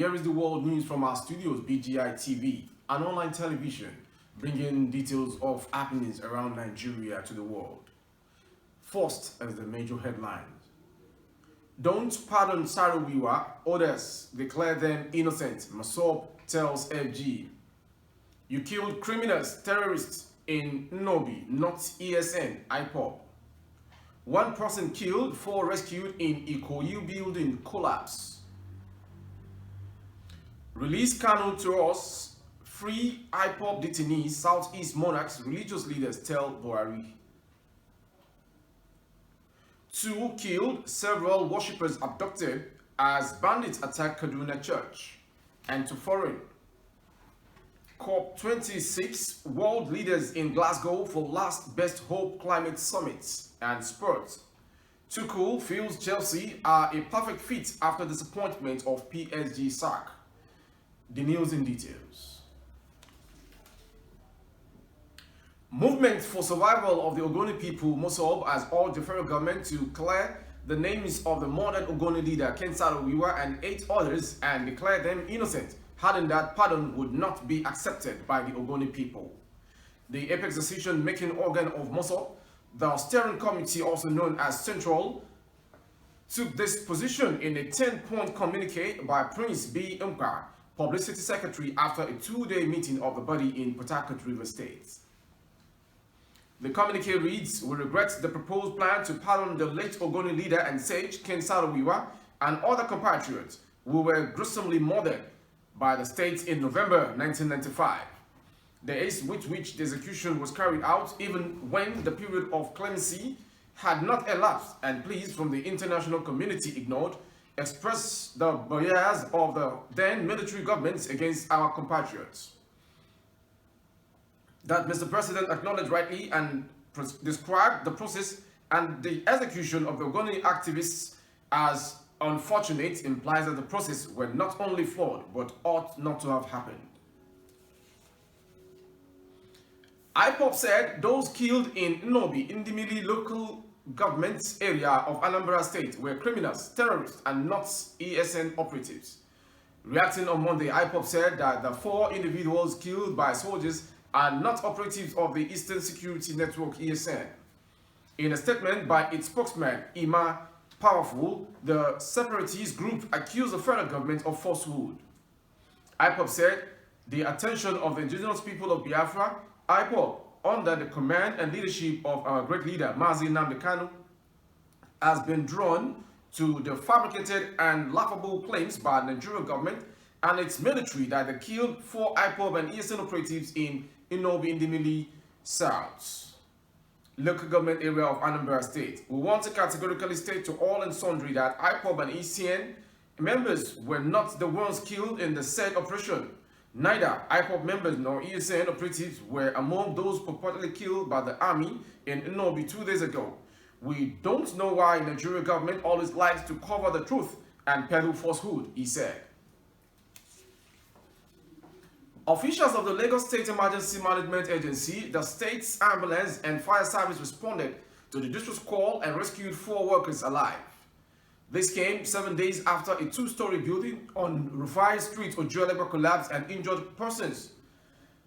Here is the world news from our studios, BGI TV, an online television, bringing details of happenings around Nigeria to the world. First, as the major headlines. Don't pardon Saro-Wiwa, others declare them innocent, Masob tells FG. You killed criminals, terrorists in Nnobi, not ESN, IPOB. One person killed, 4 rescued in Ikoyi building collapse. Release Kanu to us, free IPOB detainees, Southeast monarchs, religious leaders tell Buhari. 2 killed, several worshippers abducted as bandits attack Kaduna church. And to foreign. COP26, world leaders in Glasgow for last best hope climate summit. And sports. Tuchel feels Chelsea are a perfect fit after disappointment of PSG sack. The news in details. Movement for survival of the Ogoni people, Mosob, has urged the federal government to clear the names of the murdered Ogoni leader Ken Saro-Wiwa and 8 others and declare them innocent, adding that pardon would not be accepted by the Ogoni people. The apex decision-making organ of Mosob, the steering committee, also known as Central, took this position in a 10-point communique by Prince B. Umpa, Publicity Secretary, after a 2-day meeting of the body in Port Harcourt, Rivers State. The communique reads, "We regret the proposed plan to pardon the late Ogoni leader and sage Ken Saro-Wiwa and other compatriots who were gruesomely murdered by the state in November 1995. The haste with which the execution was carried out, even when the period of clemency had not elapsed and pleas from the international community ignored, express the bias of the then military governments against our compatriots. That Mr. President acknowledged rightly and described the process and the execution of the Ogoni activists as unfortunate implies that the process were not only flawed but ought not to have happened." IPOB said those killed in Nnobi, Indimili local government area of Anambra State, were criminals, terrorists, and not ESN operatives. Reacting on Monday, IPOB said that the 4 individuals killed by soldiers are not operatives of the Eastern Security Network ESN. In a statement by its spokesman, Ima Powerful, the separatist group accused the federal government of falsehood. IPOB said the attention of the indigenous people of Biafra, IPOB, under the command and leadership of our great leader, Mazi Nnamdi Kanu, has been drawn to the fabricated and laughable claims by the Nigerian government and its military that they killed 4 IPOB and ESN operatives in Nnobi, Indimili South, local government area of Anambra State. We want to categorically state to all and sundry that IPOB and ESN members were not the ones killed in the said operation. Neither IPOB members nor ESN operatives were among those purportedly killed by the army in Nnobi 2 days ago. We don't know why the Nigerian government always likes to cover the truth and peddle falsehood, he said. Officials of the Lagos State Emergency Management Agency, the state's ambulance and fire service responded to the distress call and rescued 4 workers alive. This came 7 days after a 2-story building on Rufai Street, Ojuelegba, collapsed and injured persons.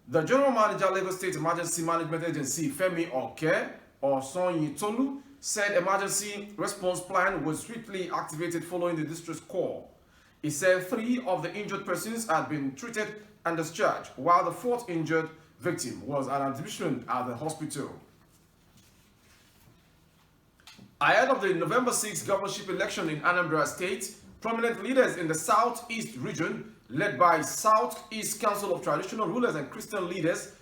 The General Manager, Lagos State Emergency Management Agency, Femi Oke or Sonyitolu, said emergency response plan was swiftly activated following the distress call. He said 3 of the injured persons had been treated and discharged, while the 4th injured victim was on admission at the hospital. Ahead of the November 6 governorship election in Anambra State, prominent leaders in the Southeast region, led by Southeast Council of Traditional Rulers and Christian leaders,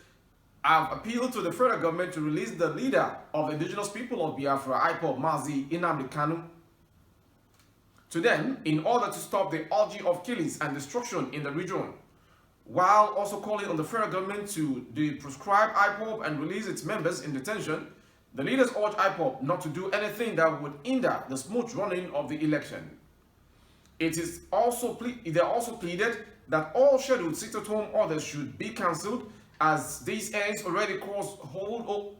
have appealed to the federal government to release the leader of the indigenous people of Biafra, IPOB, Mazi Nnamdi Kanu, to them in order to stop the orgy of killings and destruction in the region, while also calling on the federal government to deproscribe IPOB and release its members in detention. The leaders urged IPOB not to do anything that would hinder the smooth running of the election. They also pleaded that all scheduled sit-at-home orders should be cancelled, as these ends already cause whole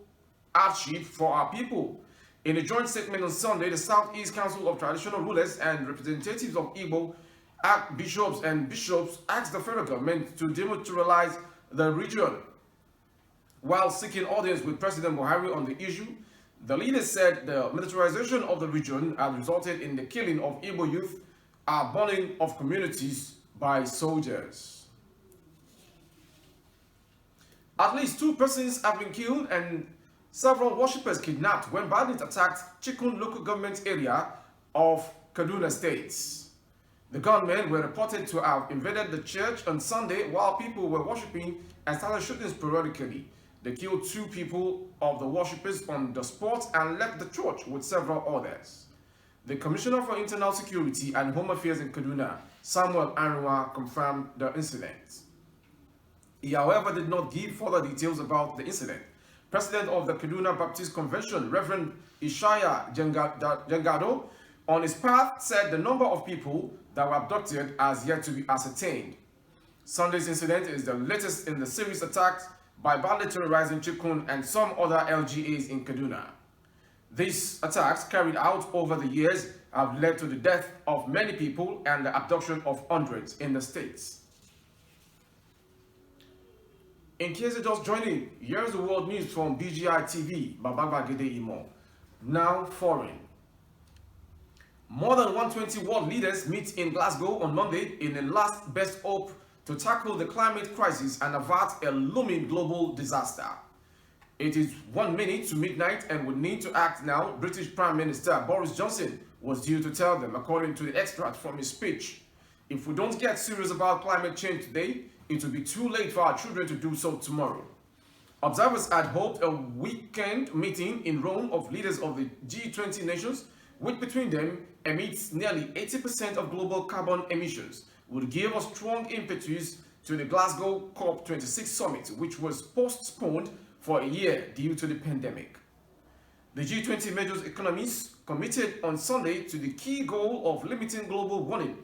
hardship for our people. In a joint statement on Sunday, the Southeast Council of Traditional Rulers and representatives of Igbo Archbishops and bishops asked the federal government to demilitarize the region. While seeking audience with President Buhari on the issue, the leaders said the militarization of the region had resulted in the killing of Igbo youth and burning of communities by soldiers. At least 2 persons have been killed and several worshippers kidnapped when bandits attacked Chikun local government area of Kaduna State. The gunmen were reported to have invaded the church on Sunday while people were worshipping and started shooting sporadically. They killed 2 people of the worshippers on the spot and left the church with several others. The Commissioner for Internal Security and Home Affairs in Kaduna, Samuel Anua, confirmed the incident. He, however, did not give further details about the incident. President of the Kaduna Baptist Convention, Reverend Ishaya Jengado, on his part, said the number of people that were abducted has yet to be ascertained. Sunday's incident is the latest in the series of attacks by bandits terrorizing Chikun and some other LGAs in Kaduna. These attacks carried out over the years have led to the death of many people and the abduction of hundreds in the states. In case you're just joining, here's the world news from BGI TV, Babagede Imo. Now foreign. More than 120 world leaders meet in Glasgow on Monday in a last best hope to tackle the climate crisis and avert a looming global disaster. It is 1 minute to midnight and we need to act now, British Prime Minister Boris Johnson was due to tell them, according to the extract from his speech. If we don't get serious about climate change today, it will be too late for our children to do so tomorrow. Observers had hoped a weekend meeting in Rome of leaders of the G20 nations, which between them emits nearly 80% of global carbon emissions, would give a strong impetus to the Glasgow COP26 summit, which was postponed for a year due to the pandemic. The G20 major economies committed on Sunday to the key goal of limiting global warming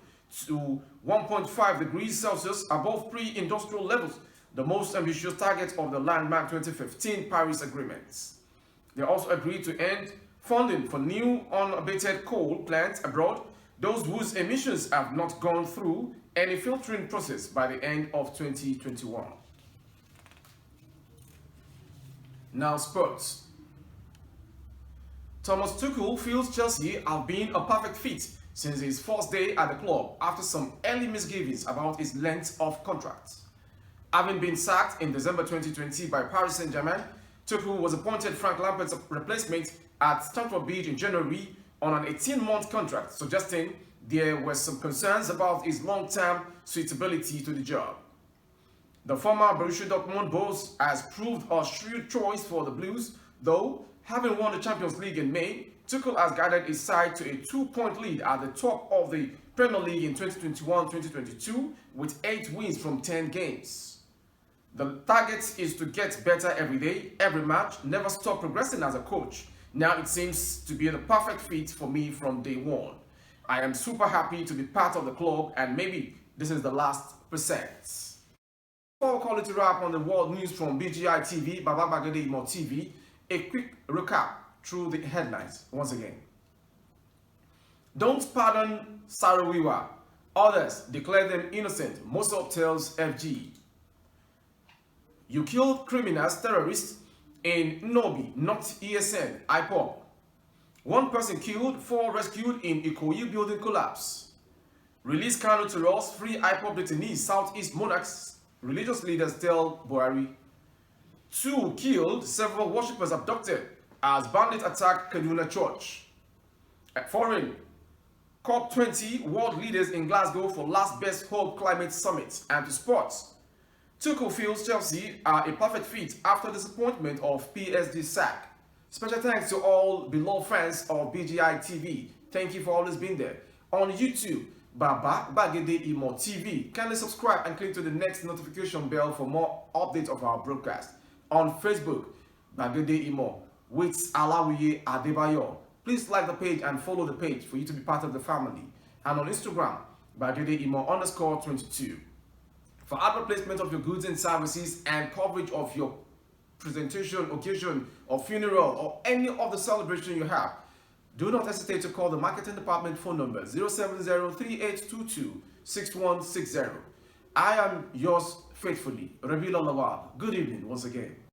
to 1.5 degrees Celsius above pre-industrial levels, the most ambitious target of the landmark 2015 Paris Agreement. They also agreed to end funding for new unabated coal plants abroad, those whose emissions have not gone through any filtering process by the end of 2021. Now sports. Thomas Tuchel feels Chelsea have been a perfect fit since his first day at the club after some early misgivings about his length of contract. Having been sacked in December 2020 by Paris Saint-Germain, Tuchel was appointed Frank Lampard's replacement at Stamford Bridge in January on an 18-month contract, suggesting there were some concerns about his long-term suitability to the job. The former Borussia Dortmund boss has proved a shrewd choice for the Blues, though, having won the Champions League in May, Tuchel has guided his side to a 2-point lead at the top of the Premier League in 2021-2022 with 8 wins from 10 games. The target is to get better every day, every match, never stop progressing as a coach. Now it seems to be the perfect fit for me from day one. I am super happy to be part of the club and maybe this is the last percent. Before we call it a wrap on the world news from BGI TV, Babagede Imo TV, a quick recap through the headlines once again. Don't pardon Sarawiwa. Others declare them innocent. Mossop tells FG. You killed criminals, terrorists in Nobi, not ESN, IPOB. 1 person killed, 4 rescued in Ikoyi building collapse. Release Kano to Ross, free IPOB detainees, Southeast monarchs, religious leaders tell Buhari. 2 killed, several worshippers abducted as bandits attack Kaduna Church. At foreign, COP20 world leaders in Glasgow for last best hope climate summit. And to sports, Tuchel feels Chelsea are a perfect fit after disappointment of PSG sack. Special thanks to all beloved fans of BGI TV. Thank you for always being there. On YouTube, Babagede Imo TV. Kindly subscribe and click to the next notification bell for more updates of our broadcast. On Facebook, Bagede Imo with Alawiye Adebayo. Please like the page and follow the page for you to be part of the family. And on Instagram, Bagede Imo _22. For advert placement of your goods and services and coverage of your presentation, occasion, or funeral, or any of the celebration you have, do not hesitate to call the marketing department phone number 070-3822-6 6160. I am yours faithfully, Rabil Lawal. Good evening once again.